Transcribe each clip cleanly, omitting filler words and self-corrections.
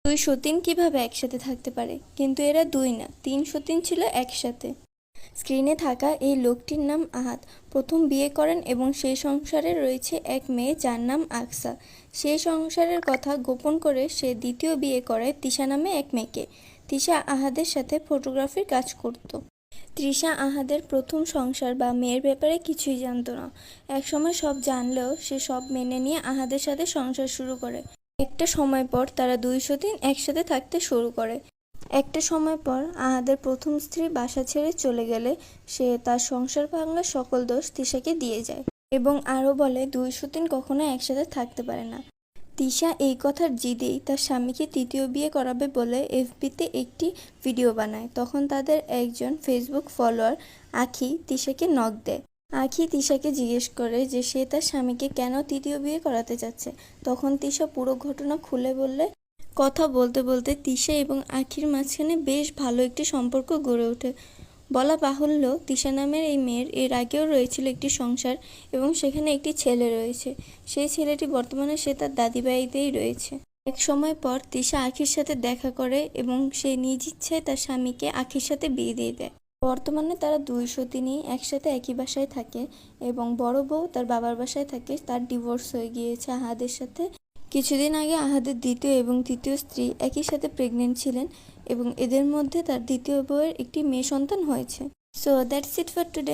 দুই সতীন কিভাবে একসাথে থাকতে পারে, কিন্তু এরা দুই না, তিন সতীন ছিল একসাথে। স্ক্রিনে থাকা এই লোকটির নাম আহাদ। প্রথম বিয়ে করেন এবং সেই সংসারে রয়েছে এক মেয়ে যার নাম আকসা। সেই সংসারের কথা গোপন করে সে দ্বিতীয় বিয়ে করে তৃষা নামে এক মেয়েকে। তৃষা আহাদের সাথে ফটোগ্রাফির কাজ করত। তৃষা আহাদের প্রথম সংসার বা মেয়ের ব্যাপারে কিছুই জানতো না। একসময় সব জানলেও সে সব মেনে নিয়ে আহাদের সাথে সংসার শুরু করে। একটা সময় পর তারা দুই সতীন একসাথে থাকতে শুরু করে। একটা সময় পর আহাদের প্রথম স্ত্রী বাসা ছেড়ে চলে গেলে সে তার সংসার ভাঙার সকল দোষ তৃষাকে দিয়ে যায় এবং আরও বলে দুই সতীন কখনো একসাথে থাকতে পারে না। তৃষা এই কথার জিদেই তার স্বামীকে তৃতীয় বিয়ে করাবে বলে এফবিতে একটি ভিডিও বানায়। তখন তাদের একজন ফেসবুক ফলোয়ার আখি তৃষাকে নক দেয়। আখি তৃষাকে জিজ্ঞেস করে যে সে তার স্বামীকে কেন তৃতীয় বিয়ে করাতে চাচ্ছে। তখন তৃষা পুরো ঘটনা খুলে বললে কথা বলতে বলতে তৃষা এবং আখির মাঝখানে বেশ ভালো একটি সম্পর্ক গড়ে ওঠে। বলা বাহুল্য, তৃষা নামের এই মেয়ের এর আগেও রয়েছিল একটি সংসার এবং সেখানে একটি ছেলে রয়েছে। সেই ছেলেটি বর্তমানে সে তার দাদিবাড়িতেই রয়েছে। এক সময় পর তৃষা আখির সাথে দেখা করে এবং সে নিজ ইচ্ছায় তার স্বামীকে আখির সাথে বিয়ে দিয়ে দেয়। বর্তমানে তারা দুই সতীনই একসাথে একই বাসায় থাকে এবং বড় বউ তার বাবার বাসায় থাকে। তার ডিভোর্স হয়ে গিয়েছে আহাদের সাথে। কিছুদিন আগে আহাদের দ্বিতীয় এবং তৃতীয় স্ত্রী একই সাথে প্রেগনেন্ট ছিলেন এবং এদের মধ্যে তার দ্বিতীয় বউয়ের একটি মেয়ে সন্তান হয়েছে। So that's it for today.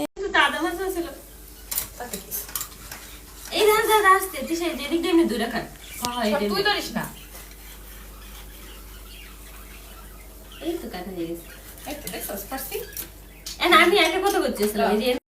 এই দাদা আসতে তুই সেই যেদিক দিয়ে এমনি দূরে খান তুই ধরিস না। এই তো কাটা হয়ে গেছে। এই তো দেখছস পারছি। আমি একটা কথা বলতেছিলাম, এই যে এর